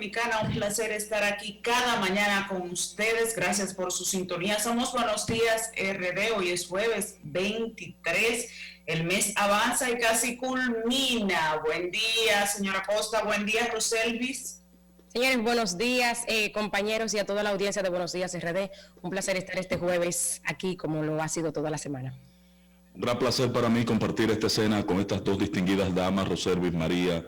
Dominicana, un placer estar aquí cada mañana con ustedes. Gracias por su sintonía. Somos Buenos Días RD. Hoy es jueves 23. El mes avanza y casi culmina. Buen día, señora Costa. Buen día, Roselvis. Señores, buenos días, compañeros y a toda la audiencia de Buenos Días RD. Un placer estar este jueves aquí como lo ha sido toda la semana. Un gran placer para mí compartir esta escena con estas dos distinguidas damas, Roselvis, María.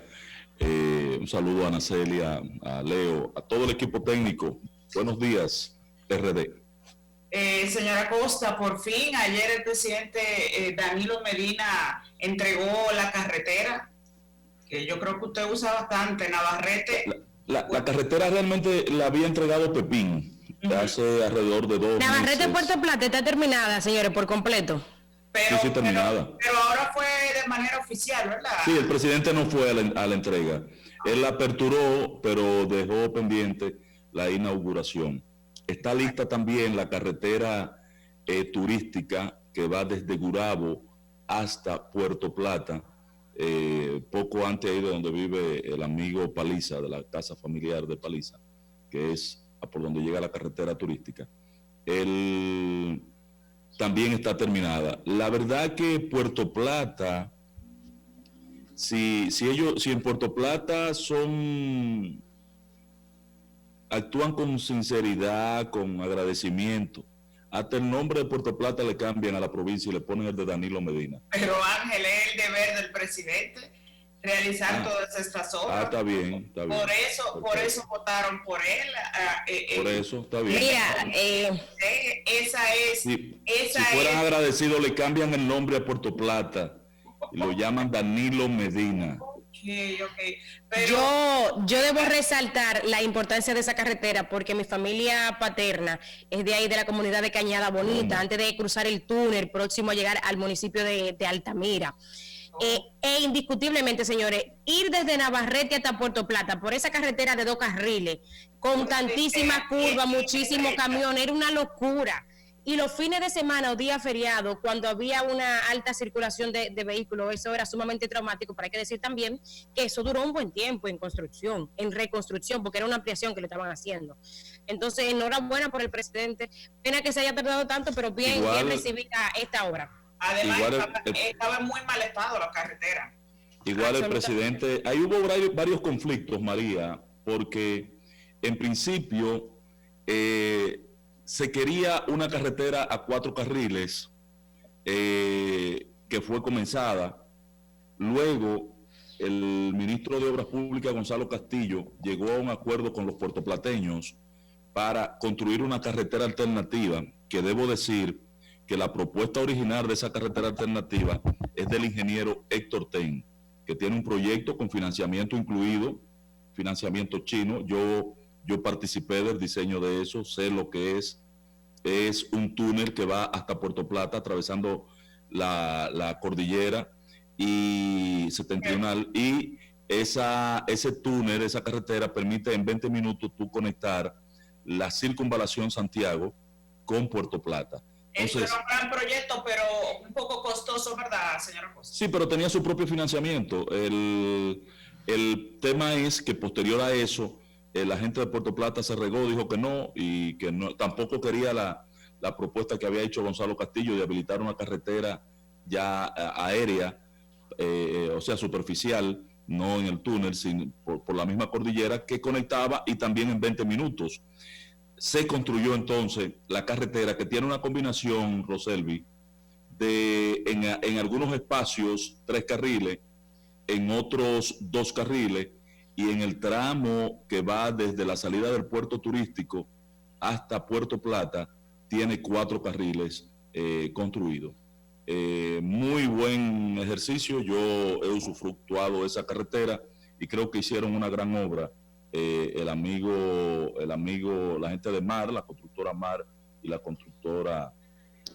Un saludo a Ana Celia, a Leo, a todo el equipo técnico. Buenos días, RD. Señora Costa, por fin ayer el presidente Danilo Medina entregó la carretera, que yo creo que usted usa bastante, Navarrete. La carretera realmente la había entregado Pepín hace alrededor de 2 meses. Navarrete Puerto Plata está terminada, señores, por completo. Sí, terminada. Pero ahora fue de manera oficial, ¿verdad? Sí, el presidente no fue a la entrega. Él la aperturó, pero dejó pendiente la inauguración. Está lista también la carretera turística que va desde Gurabo hasta Puerto Plata, poco antes ahí de donde vive el amigo Paliza, de la casa familiar de Paliza, que es por donde llega la carretera turística. También está terminada. La verdad que Puerto Plata, si en Puerto Plata actúan con sinceridad, con agradecimiento, hasta el nombre de Puerto Plata le cambian a la provincia y le ponen el de Danilo Medina. Pero Ángel, es el deber del presidente realizar todas estas obras. Está bien. Por eso votaron por él. Por eso, está bien. Mira, si fueran agradecidos, le cambian el nombre a Puerto Plata y lo llaman Danilo Medina. Okay. Pero yo debo resaltar la importancia de esa carretera porque mi familia paterna es de ahí, de la comunidad de Cañada Bonita, antes de cruzar el túnel próximo a llegar al municipio de Altamira. Indiscutiblemente, señores, ir desde Navarrete hasta Puerto Plata por esa carretera de 2 carriles, con tantísimas curvas, muchísimos camiones, era una locura. Y los fines de semana o días feriados, cuando había una alta circulación de vehículos, eso era sumamente traumático. Pero hay que decir también que eso duró un buen tiempo en construcción, en reconstrucción, porque era una ampliación que le estaban haciendo. Entonces, enhorabuena por el presidente. Pena que se haya tardado tanto, pero bien recibida esta obra. Además, estaba en muy mal estado la carretera. Igual el presidente, ahí hubo varios conflictos, María, porque en principio se quería una carretera a 4 carriles que fue comenzada. Luego, el ministro de Obras Públicas, Gonzalo Castillo, llegó a un acuerdo con los puertoplateños para construir una carretera alternativa, que debo decir que la propuesta original de esa carretera alternativa es del ingeniero Héctor Ten, que tiene un proyecto con financiamiento incluido, financiamiento chino. Yo participé del diseño de eso, sé lo que es un túnel que va hasta Puerto Plata, atravesando la cordillera y septentrional, y ese túnel, esa carretera permite en 20 minutos tú conectar la circunvalación Santiago con Puerto Plata. Entonces, era un gran proyecto, pero un poco costoso, ¿verdad, señora Costa? Sí, pero tenía su propio financiamiento. El tema es que posterior a eso, la gente de Puerto Plata se regó, dijo que no, y que no, tampoco quería la propuesta que había hecho Gonzalo Castillo de habilitar una carretera ya aérea, o sea, superficial, no en el túnel, sino por la misma cordillera, que conectaba y también en 20 minutos. Se construyó entonces la carretera, que tiene una combinación, Roselvi, en algunos espacios 3 carriles, en otros 2 carriles, y en el tramo que va desde la salida del puerto turístico hasta Puerto Plata tiene 4 carriles construidos. Muy buen ejercicio. Yo he usufructuado de esa carretera y creo que hicieron una gran obra. La gente de Mar, la constructora Mar y la constructora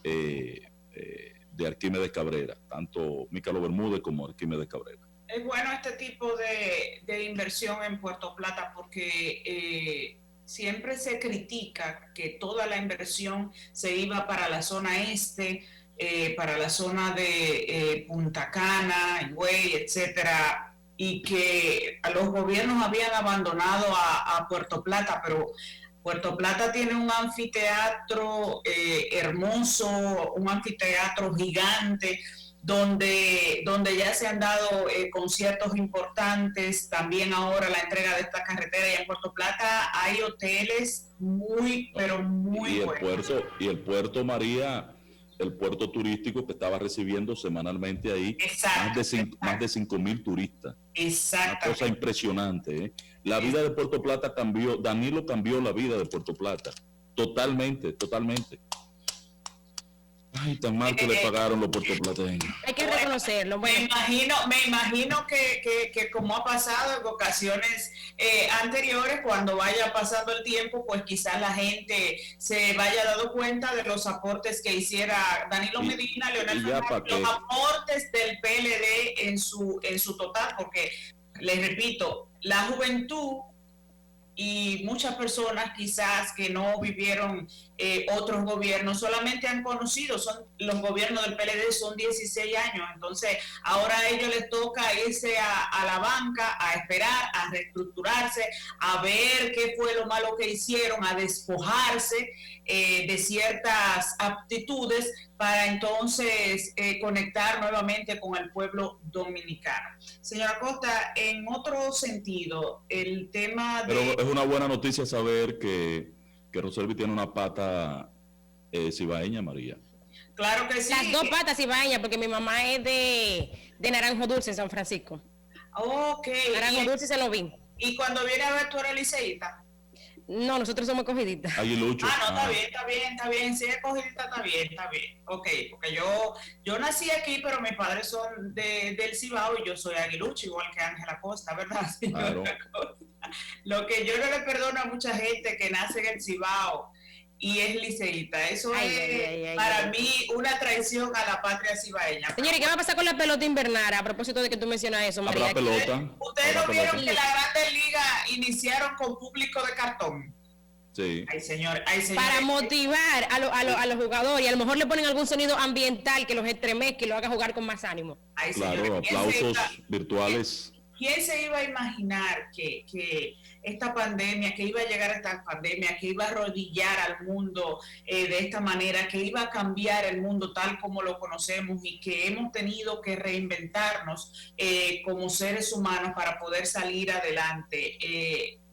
de Arquímedes Cabrera, tanto Mícalo Bermúdez como Arquímedes Cabrera. Es bueno este tipo de inversión en Puerto Plata porque siempre se critica que toda la inversión se iba para la zona este, para la zona de Punta Cana, Higüey, etcétera. y que los gobiernos habían abandonado a Puerto Plata, pero Puerto Plata tiene un anfiteatro hermoso, un anfiteatro gigante, donde ya se han dado conciertos importantes. También ahora la entrega de esta carretera, y en Puerto Plata hay hoteles muy, pero muy buenos. Y el puerto, María, el puerto turístico que estaba recibiendo semanalmente ahí más de 5,000 turistas. Exacto. Una cosa impresionante, ¿eh? La vida de Puerto Plata cambió, Danilo cambió la vida de Puerto Plata, totalmente. Ay, tan mal que le pagaron los puertoplateños. Hay que reconocerlo. Bueno. Me imagino que como ha pasado en ocasiones anteriores, cuando vaya pasando el tiempo, pues quizás la gente se vaya dando cuenta de los aportes que hiciera Danilo Medina, Leonel Fernández, los aportes del PLD en su total, porque les repito, la juventud y muchas personas quizás que no vivieron otros gobiernos, solamente han conocido, son los gobiernos del PLD, son 16 años, entonces ahora a ellos les toca irse a la banca, a esperar, a reestructurarse, a ver qué fue lo malo que hicieron, a despojarse de ciertas aptitudes para entonces conectar nuevamente con el pueblo dominicano. Señora Costa, en otro sentido, el tema de... Pero es una buena noticia saber que Roselvi tiene una pata cibaeña, María. Claro que sí. Las dos patas cibaeñas, porque mi mamá es de Naranjo Dulce, en San Francisco. Ok. Naranjo Dulce se lo vi. ¿Y cuando viene a ver tú eres liceísta? No, nosotros somos cogiditas. Aguilucho. Está bien. Si es cogidita, está bien. Ok, porque yo nací aquí, pero mis padres son del Cibao y yo soy aguilucho, igual que Ángela Costa, ¿verdad, señora Costa? Lo que yo no le perdono a mucha gente que nace en el Cibao y es liceísta. Eso es para mí una traición a la patria cibaeña. Señor, ¿y qué va a pasar con la pelota invernal? A propósito de que tú mencionas eso, María. ¿Habrá pelota? ¿Ustedes no vieron que las grandes ligas iniciaron con público de cartón? Sí. Ay, señor. Para motivar a los jugadores, y a lo mejor le ponen algún sonido ambiental que los estremezca y lo haga jugar con más ánimo. Ay, claro, aplausos virtuales. ¿Quién se iba a imaginar que esta pandemia, que iba a llegar a esta pandemia, que iba a arrodillar al mundo de esta manera, que iba a cambiar el mundo tal como lo conocemos y que hemos tenido que reinventarnos como seres humanos para poder salir adelante?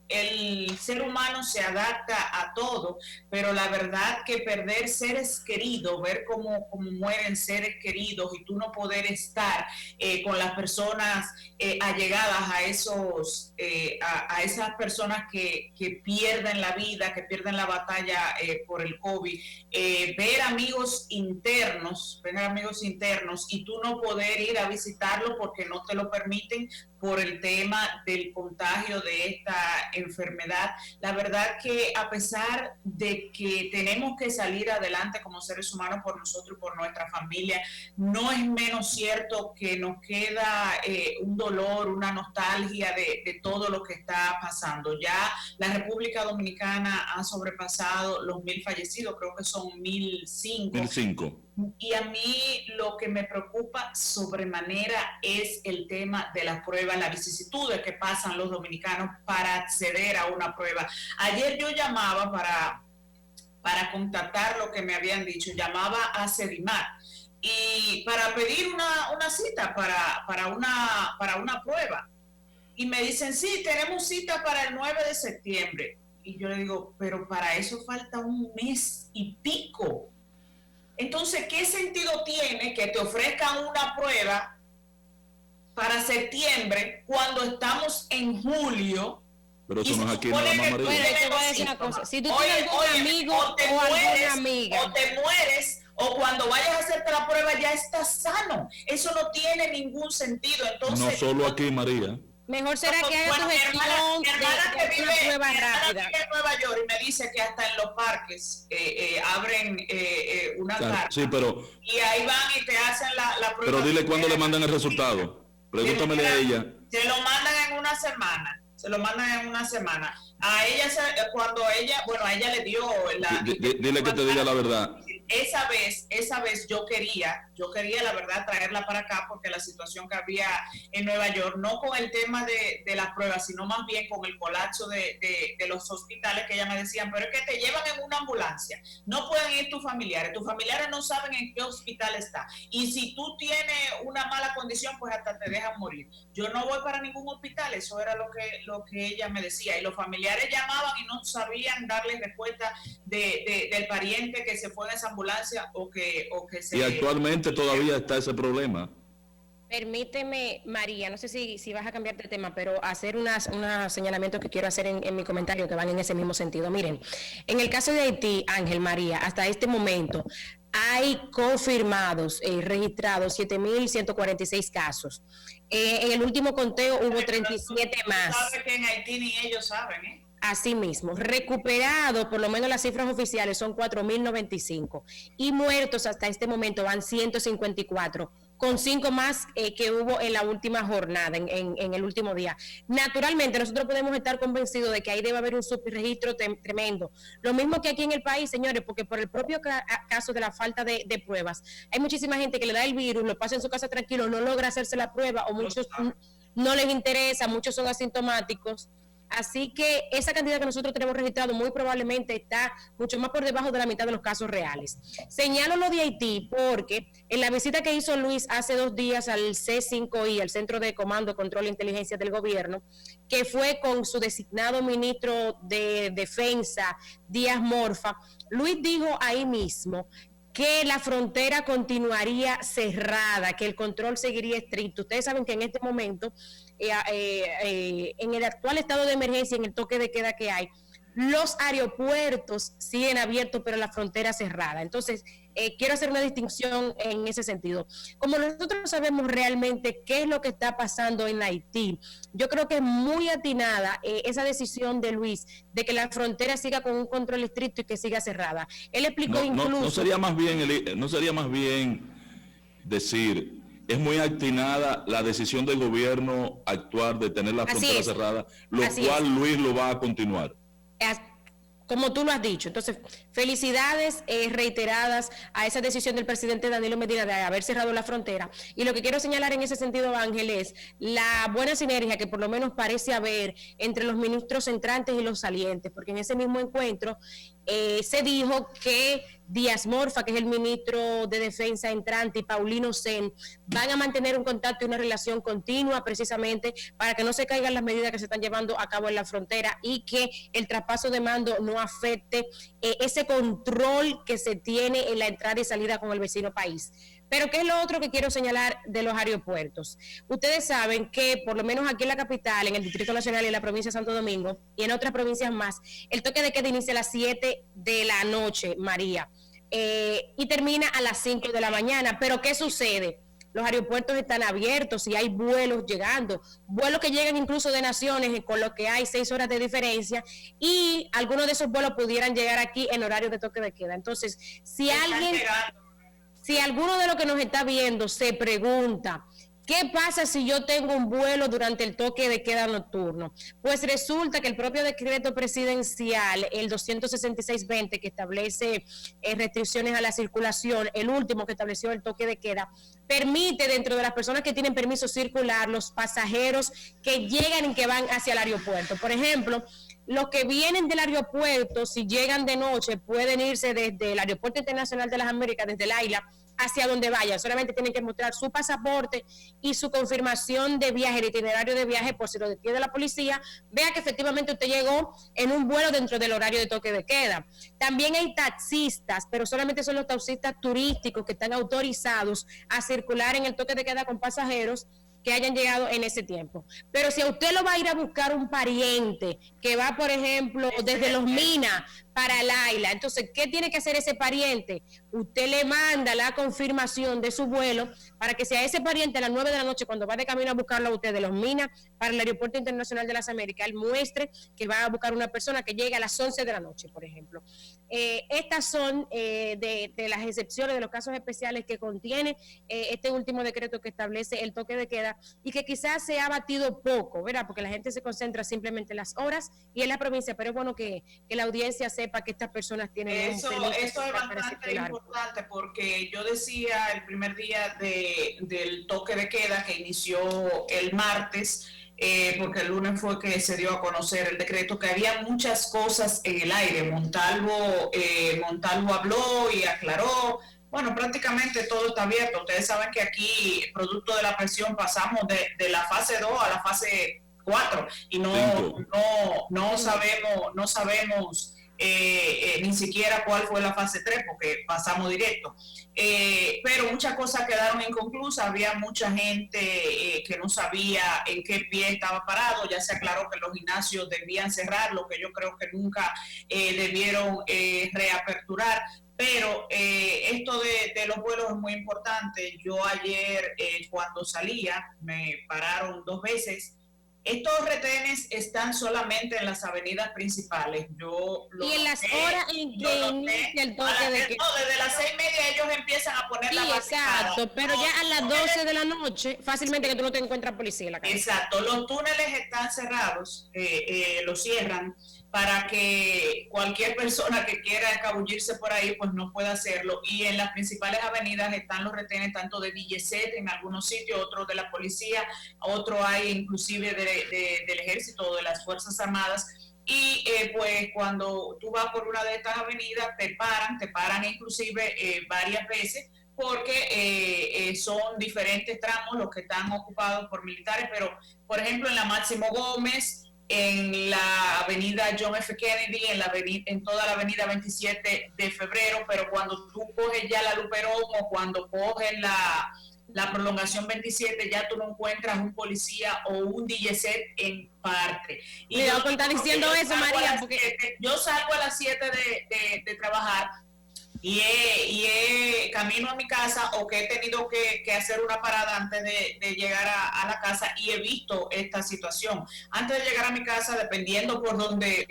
El ser humano se adapta a todo, pero la verdad que perder seres queridos, ver cómo mueren seres queridos y tú no poder estar con las personas allegadas a esas personas que pierden la vida, que pierden la batalla por el COVID, ver amigos internos y tú no poder ir a visitarlo porque no te lo permiten por el tema del contagio de esta enfermedad. La verdad que a pesar de que tenemos que salir adelante como seres humanos por nosotros y por nuestra familia, no es menos cierto que nos queda un dolor, una nostalgia de todo lo que está pasando. Ya la República Dominicana ha sobrepasado los 1,000 fallecidos, creo que son 1,005. 1,005. Y a mí lo que me preocupa sobremanera es el tema de las pruebas, las vicisitudes que pasan los dominicanos para acceder a una prueba. Ayer yo llamaba para contactar lo que me habían dicho, llamaba a Sedimar y para pedir una cita para una prueba. Y me dicen, sí, tenemos cita para el 9 de septiembre. Y yo le digo, pero para eso falta 1 mes y pico. Entonces, ¿qué sentido tiene que te ofrezcan una prueba para septiembre cuando estamos en julio? Pero eso no es aquí nada más, María. Te voy a decir una cosa. Si tú tienes algún amigo o alguna amiga, o te mueres, o cuando vayas a hacerte la prueba ya estás sano. Eso no tiene ningún sentido. Entonces, no solo aquí, María. Mejor será que haga tu gestión de una prueba rápida. En Nueva York y me dice que hasta en los parques abren una carta. Sí, pero... Y ahí van y te hacen la prueba. Pero dile cuándo le mandan el resultado. Pregúntamele a ella. Se lo mandan en una semana. A ella, a ella le dio dile que te diga la verdad. Esa vez esa vez yo quería la verdad traerla para acá porque la situación que había en Nueva York, no con el tema de las pruebas, sino más bien con el colapso de los hospitales, que ella me decían, pero es que te llevan en una ambulancia, no pueden ir tus familiares no saben en qué hospital está, y si tú tienes una mala condición, pues hasta te dejan morir. Yo no voy para ningún hospital, eso era lo que ella me decía, y los familiares llamaban y no sabían darle respuesta del pariente que se fue en esa ambulancia o que se... Y actualmente todavía está ese problema. Permíteme, María, no sé si vas a cambiar de tema, pero hacer unos señalamientos que quiero hacer en mi comentario que van en ese mismo sentido. Miren, en el caso de Haití, Ángel, María, hasta este momento hay confirmados, registrados 7.146 casos. En el último conteo hubo 37 más. Sabe que en Haití ni ellos saben, ¿eh? Así mismo, recuperados, por lo menos las cifras oficiales son 4.095 y muertos hasta este momento van 154, con 5 más que hubo en la última jornada, en el último día. Naturalmente, nosotros podemos estar convencidos de que ahí debe haber un subregistro tremendo. Lo mismo que aquí en el país, señores, porque por el propio caso de la falta de pruebas, hay muchísima gente que le da el virus, lo pasa en su casa tranquilo, no logra hacerse la prueba, o muchos no les interesa, muchos son asintomáticos. Así que esa cantidad que nosotros tenemos registrado muy probablemente está mucho más por debajo de la mitad de los casos reales. Señalo lo de Haití porque en la visita que hizo Luis hace 2 días al C5I, al Centro de Comando, Control e Inteligencia del Gobierno, que fue con su designado ministro de Defensa, Díaz Morfa, Luis dijo ahí mismo que la frontera continuaría cerrada, que el control seguiría estricto. Ustedes saben que en este momento, en el actual estado de emergencia, en el toque de queda que hay, los aeropuertos siguen abiertos, pero la frontera cerrada. Entonces, quiero hacer una distinción en ese sentido. Como nosotros sabemos realmente qué es lo que está pasando en Haití, yo creo que es muy atinada esa decisión de Luis de que la frontera siga con un control estricto y que siga cerrada. Él explicó incluso... No sería más bien decir, es muy atinada la decisión del gobierno actuar de tener la frontera cerrada, lo cual Luis lo va a continuar. Como tú lo has dicho. Entonces, felicidades reiteradas a esa decisión del presidente Danilo Medina de haber cerrado la frontera. Y lo que quiero señalar en ese sentido, Ángel, es la buena sinergia que por lo menos parece haber entre los ministros entrantes y los salientes, porque en ese mismo encuentro se dijo que Díaz Morfa, que es el ministro de Defensa entrante, y Paulino Sen van a mantener un contacto y una relación continua precisamente para que no se caigan las medidas que se están llevando a cabo en la frontera y que el traspaso de mando no afecte ese control que se tiene en la entrada y salida con el vecino país. Pero ¿qué es lo otro que quiero señalar de los aeropuertos? Ustedes saben que por lo menos aquí en la capital, en el Distrito Nacional y en la provincia de Santo Domingo y en otras provincias más, el toque de queda inicia a las 7 de la noche, María, y termina a las 5 de la mañana. Pero ¿qué sucede? Los aeropuertos están abiertos y hay vuelos llegando, vuelos que llegan incluso de naciones, con lo que hay 6 horas de diferencia, y algunos de esos vuelos pudieran llegar aquí en horario de toque de queda. Entonces, si alguno de los que nos está viendo se pregunta, ¿qué pasa si yo tengo un vuelo durante el toque de queda nocturno? Pues resulta que el propio decreto presidencial, el 266-20, que establece restricciones a la circulación, el último que estableció el toque de queda, permite dentro de las personas que tienen permiso circular, los pasajeros que llegan y que van hacia el aeropuerto. Por ejemplo, los que vienen del aeropuerto, si llegan de noche, pueden irse desde el Aeropuerto Internacional de las Américas, desde el AILA, hacia donde vayan. Solamente tienen que mostrar su pasaporte y su confirmación de viaje, el itinerario de viaje, por si lo detiene la policía, vea que efectivamente usted llegó en un vuelo dentro del horario de toque de queda. También hay taxistas, pero solamente son los taxistas turísticos que están autorizados a circular en el toque de queda con pasajeros que hayan llegado en ese tiempo. Pero si a usted lo va a ir a buscar un pariente que va, por ejemplo, desde Los Minas para el Aila, entonces, ¿qué tiene que hacer ese pariente? Usted le manda la confirmación de su vuelo para que sea ese pariente a las 9 de la noche, cuando va de camino a buscarlo a usted de Los Minas para el Aeropuerto Internacional de las Américas, él muestre que va a buscar una persona que llegue a las 11 de la noche, por ejemplo. Estas son de las excepciones, de los casos especiales que contiene este último decreto que establece el toque de queda hora y que quizás se ha batido poco, ¿verdad? Porque la gente se concentra simplemente en las horas y en la provincia, pero es bueno que la audiencia sepa que estas personas tienen eso es bastante importante, porque yo decía el primer día del toque de queda que inició el martes, porque el lunes fue que se dio a conocer el decreto, que había muchas cosas en el aire. Montalvo habló y aclaró. Bueno, prácticamente todo está abierto. Ustedes saben que aquí, producto de la presión, pasamos de la fase 2 a la fase 4 y no sabemos ni siquiera cuál fue la fase 3 porque pasamos directo. Pero muchas cosas quedaron inconclusas. Había mucha gente que no sabía en qué pie estaba parado. Ya se aclaró que los gimnasios debían cerrar, lo que yo creo que nunca debieron reaperturar. Pero esto de los vuelos es muy importante. Yo ayer cuando salía me pararon 2 veces. Estos retenes están solamente en las avenidas principales. Y en las horas en que inicia el toque de queda. No, desde las 6:30 ellos empiezan a poner la barricada. Exacto, pero ya a las 12 de la noche, fácilmente que tú no te encuentras policía en la calle. Exacto, los túneles están cerrados, los cierran para que cualquier persona que quiera escabullirse por ahí pues no pueda hacerlo, y en las principales avenidas están los retenes tanto de DGCET en algunos sitios, otros de la policía, otro hay inclusive del ejército o de las Fuerzas Armadas, y pues cuando tú vas por una de estas avenidas te paran inclusive varias veces, porque son diferentes tramos los que están ocupados por militares, pero por ejemplo en la Máximo Gómez, en la avenida John F. Kennedy, en toda la avenida 27 de febrero, pero cuando tú coges ya la Luperón o cuando coges la prolongación 27, ya tú no encuentras un policía o un DGCET en parte. Y cuidado con estar diciendo eso, María, porque yo salgo a las 7 de trabajar y camino a mi casa, o que he tenido que hacer una parada antes de llegar a la casa, y he visto esta situación. Antes de llegar a mi casa, dependiendo por donde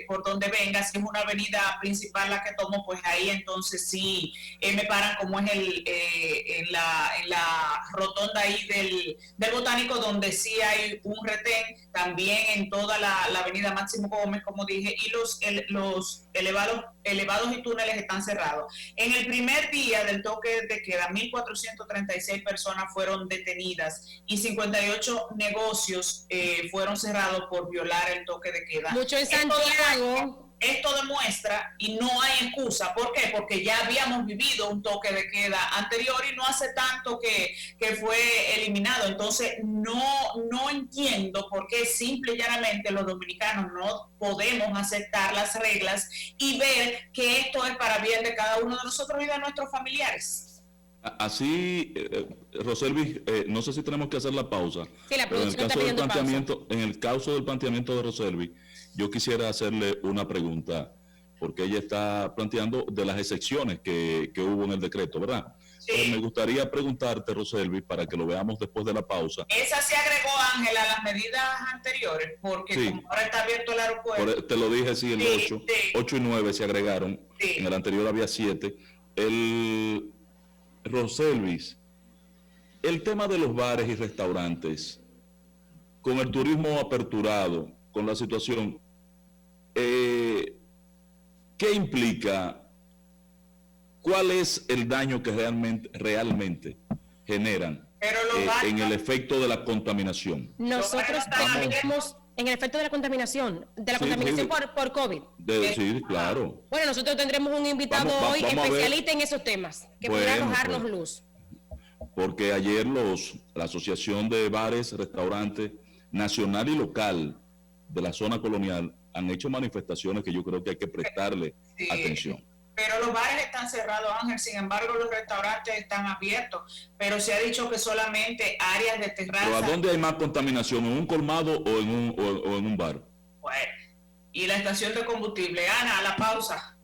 venga, si es una avenida principal la que tomo, pues ahí entonces sí me paran, como es en la rotonda ahí del Botánico, donde sí hay un retén, también en toda la avenida Máximo Gómez, como dije, y los elevados y túneles están cerrados. En el primer día del toque de queda, 1.436 personas fueron detenidas y 58 negocios fueron cerrados por violar el toque de queda. Mucho en Santiago. Esto demuestra, y no hay excusa, ¿por qué? Porque ya habíamos vivido un toque de queda anterior y no hace tanto que fue eliminado. Entonces no entiendo por qué simple y llanamente los dominicanos no podemos aceptar las reglas y ver que esto es para bien de cada uno de nosotros y de nuestros familiares. Así, Roselvis, no sé si tenemos que hacer la pausa. Sí, la producción está pidiendo pausa. En el caso del planteamiento de Roselvis, yo quisiera hacerle una pregunta, porque ella está planteando de las excepciones que hubo en el decreto, ¿verdad? Sí. Me gustaría preguntarte, Roselvis, para que lo veamos después de la pausa. Esa se agregó, Ángela, a las medidas anteriores, porque sí, como ahora está abierto el aeropuerto. Te lo dije, sí, el 8. Sí. 8 y 9 se agregaron. Sí. En el anterior había 7. Roselvis, el tema de los bares y restaurantes, con el turismo aperturado, con la situación, ¿qué implica? ¿Cuál es el daño que realmente generan en el efecto de la contaminación? Nosotros trabajamos en el efecto de la contaminación por COVID. Sí, claro. Bueno, nosotros tendremos un invitado hoy especialista en esos temas, que podrá arrojarnos luz. Porque ayer la Asociación de Bares, Restaurantes Nacional y Local de la zona colonial han hecho manifestaciones que yo creo que hay que prestarle atención. Pero los bares están cerrados, Ángel, sin embargo los restaurantes están abiertos, pero se ha dicho que solamente áreas de terraza. ¿Pero a dónde hay más contaminación? ¿En un colmado o en un bar? Bueno, y la estación de combustible. Ana, a la pausa.